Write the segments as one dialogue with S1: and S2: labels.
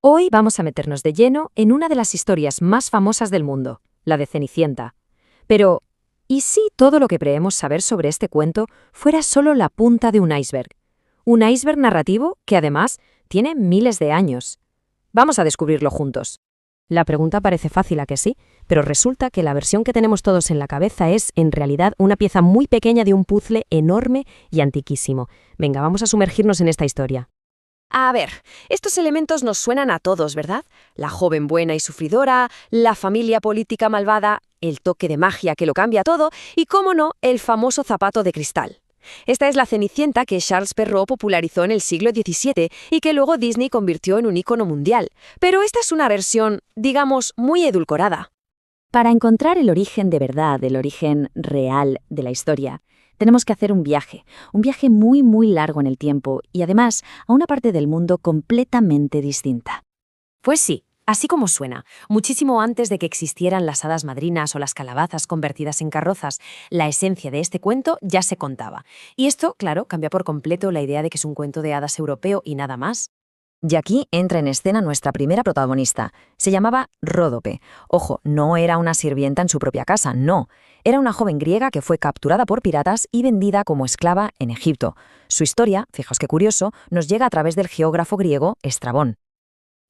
S1: Hoy vamos a meternos de lleno en una de las historias más famosas del mundo, la de Cenicienta. Pero, ¿y si todo lo que creemos saber sobre este cuento fuera solo la punta de un iceberg? Un iceberg narrativo que además tiene miles de años. Vamos a descubrirlo juntos. La pregunta parece fácil, ¿a que sí? Pero resulta que la versión que tenemos todos en la cabeza es, en realidad, una pieza muy pequeña de un puzzle enorme y antiquísimo. Venga, vamos a sumergirnos en esta historia.
S2: A ver, estos elementos nos suenan a todos, ¿verdad? La joven buena y sufridora, la familia política malvada, el toque de magia que lo cambia todo y, cómo no, el famoso zapato de cristal. Esta es la Cenicienta que Charles Perrault popularizó en el siglo XVII y que luego Disney convirtió en un ícono mundial. Pero esta es una versión, digamos, muy edulcorada.
S3: Para encontrar el origen de verdad, el origen real de la historia, tenemos que hacer un viaje muy muy largo en el tiempo y además a una parte del mundo completamente distinta.
S1: Pues sí, así como suena, muchísimo antes de que existieran las hadas madrinas o las calabazas convertidas en carrozas, la esencia de este cuento ya se contaba. Y esto, claro, cambia por completo la idea de que es un cuento de hadas europeo y nada más.
S3: Y aquí entra en escena nuestra primera protagonista. Se llamaba Ródope. Ojo, no era una sirvienta en su propia casa, no. Era una joven griega que fue capturada por piratas y vendida como esclava en Egipto. Su historia, fijaos qué curioso, nos llega a través del geógrafo griego Estrabón.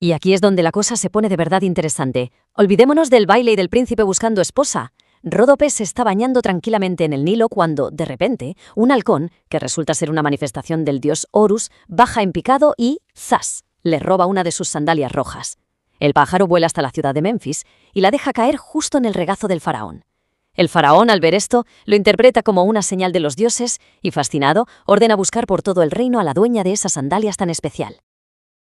S1: Y aquí es donde la cosa se pone de verdad interesante. Olvidémonos del baile y del príncipe buscando esposa. Ródope se está bañando tranquilamente en el Nilo cuando, de repente, un halcón, que resulta ser una manifestación del dios Horus, baja en picado y ¡zas!, le roba una de sus sandalias rojas. El pájaro vuela hasta la ciudad de Memphis y la deja caer justo en el regazo del faraón. El faraón, al ver esto, lo interpreta como una señal de los dioses y, fascinado, ordena buscar por todo el reino a la dueña de esas sandalias tan especial.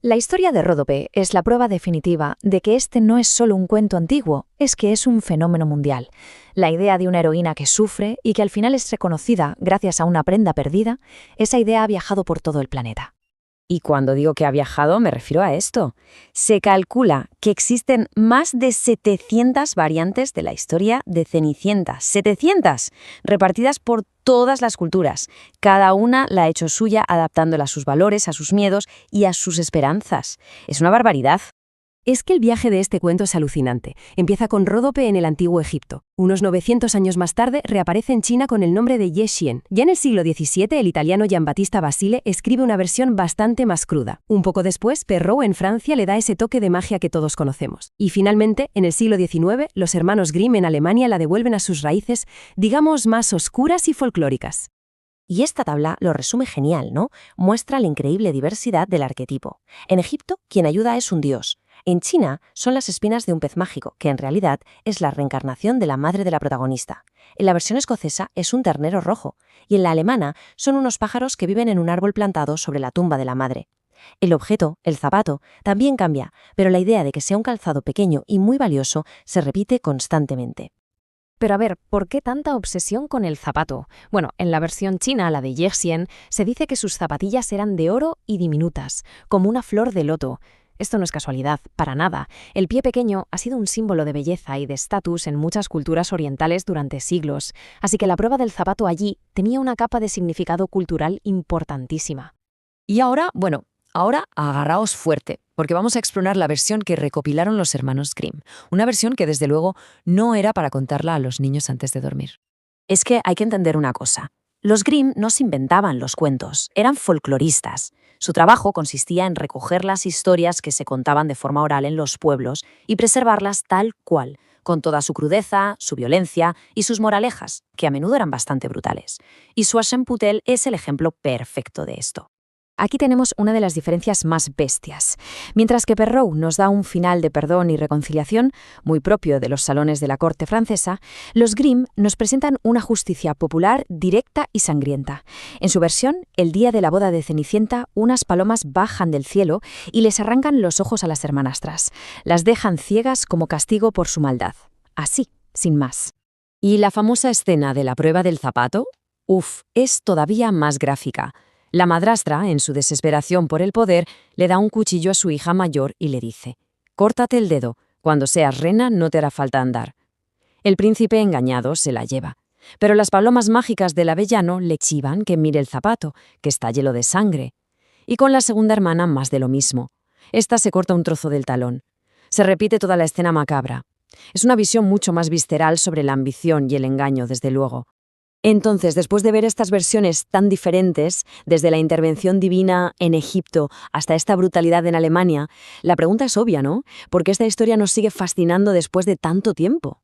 S4: La historia de Ródope es la prueba definitiva de que este no es solo un cuento antiguo, es que es un fenómeno mundial. La idea de una heroína que sufre y que al final es reconocida gracias a una prenda perdida, esa idea ha viajado por todo el planeta.
S3: Y cuando digo que ha viajado, me refiero a esto. Se calcula que existen más de 700 variantes de la historia de Cenicienta. ¡700! Repartidas por todas las culturas. Cada una la ha hecho suya, adaptándola a sus valores, a sus miedos y a sus esperanzas. Es una barbaridad.
S5: Es que el viaje de este cuento es alucinante. Empieza con Ródope en el antiguo Egipto. Unos 900 años más tarde reaparece en China con el nombre de Ye Xian. Ya en el siglo XVII, el italiano Giambattista Basile escribe una versión bastante más cruda. Un poco después, Perrault en Francia le da ese toque de magia que todos conocemos. Y finalmente, en el siglo XIX, los hermanos Grimm en Alemania la devuelven a sus raíces, digamos, más oscuras y folclóricas.
S2: Y esta tabla lo resume genial, ¿no? Muestra la increíble diversidad del arquetipo. En Egipto, quien ayuda es un dios. En China son las espinas de un pez mágico, que en realidad es la reencarnación de la madre de la protagonista. En la versión escocesa es un ternero rojo, y en la alemana son unos pájaros que viven en un árbol plantado sobre la tumba de la madre. El objeto, el zapato, también cambia, pero la idea de que sea un calzado pequeño y muy valioso se repite constantemente.
S1: Pero a ver, ¿por qué tanta obsesión con el zapato? Bueno, en la versión china, la de Ye Xian, se dice que sus zapatillas eran de oro y diminutas, como una flor de loto. Esto no es casualidad, para nada. El pie pequeño ha sido un símbolo de belleza y de estatus en muchas culturas orientales durante siglos, así que la prueba del zapato allí tenía una capa de significado cultural importantísima.
S3: Y ahora agarraos fuerte, porque vamos a explorar la versión que recopilaron los hermanos Grimm. Una versión que, desde luego, no era para contarla a los niños antes de dormir. Es que hay que entender una cosa. Los Grimm no se inventaban los cuentos, eran folcloristas. Su trabajo consistía en recoger las historias que se contaban de forma oral en los pueblos y preservarlas tal cual, con toda su crudeza, su violencia y sus moralejas, que a menudo eran bastante brutales. Y su Aschenputtel es el ejemplo perfecto de esto.
S4: Aquí tenemos una de las diferencias más bestias. Mientras que Perrault nos da un final de perdón y reconciliación, muy propio de los salones de la corte francesa, los Grimm nos presentan una justicia popular directa y sangrienta. En su versión, el día de la boda de Cenicienta, unas palomas bajan del cielo y les arrancan los ojos a las hermanastras. Las dejan ciegas como castigo por su maldad. Así, sin más.
S3: ¿Y la famosa escena de la prueba del zapato? Es todavía más gráfica. La madrastra, en su desesperación por el poder, le da un cuchillo a su hija mayor y le dice: «Córtate el dedo, cuando seas reina no te hará falta andar». El príncipe, engañado, se la lleva. Pero las palomas mágicas del avellano le chivan que mire el zapato, que está lleno de sangre. Y con la segunda hermana más de lo mismo. Esta se corta un trozo del talón. Se repite toda la escena macabra. Es una visión mucho más visceral sobre la ambición y el engaño, desde luego. Entonces, después de ver estas versiones tan diferentes, desde la intervención divina en Egipto hasta esta brutalidad en Alemania, la pregunta es obvia, ¿no? ¿Por qué esta historia nos sigue fascinando después de tanto tiempo?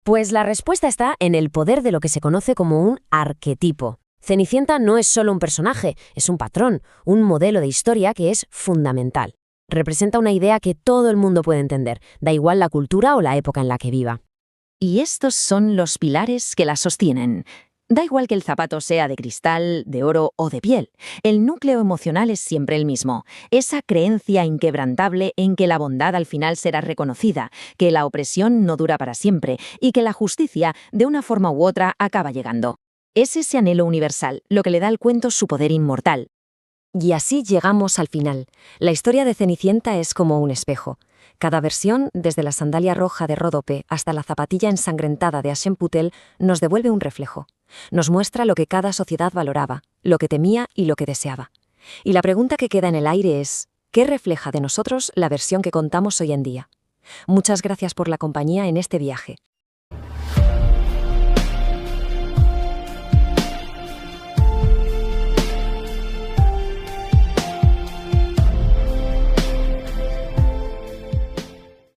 S2: Pues la respuesta está en el poder de lo que se conoce como un arquetipo. Cenicienta no es solo un personaje, es un patrón, un modelo de historia que es fundamental. Representa una idea que todo el mundo puede entender, da igual la cultura o la época en la que viva.
S6: Y estos son los pilares que la sostienen. Da igual que el zapato sea de cristal, de oro o de piel, el núcleo emocional es siempre el mismo. Esa creencia inquebrantable en que la bondad al final será reconocida, que la opresión no dura para siempre y que la justicia, de una forma u otra, acaba llegando. Es ese anhelo universal lo que le da al cuento su poder inmortal.
S2: Y así llegamos al final. La historia de Cenicienta es como un espejo. Cada versión, desde la sandalia roja de Ródope hasta la zapatilla ensangrentada de Aschenputtel, nos devuelve un reflejo. Nos muestra lo que cada sociedad valoraba, lo que temía y lo que deseaba. Y la pregunta que queda en el aire es, ¿qué refleja de nosotros la versión que contamos hoy en día? Muchas gracias por la compañía en este viaje.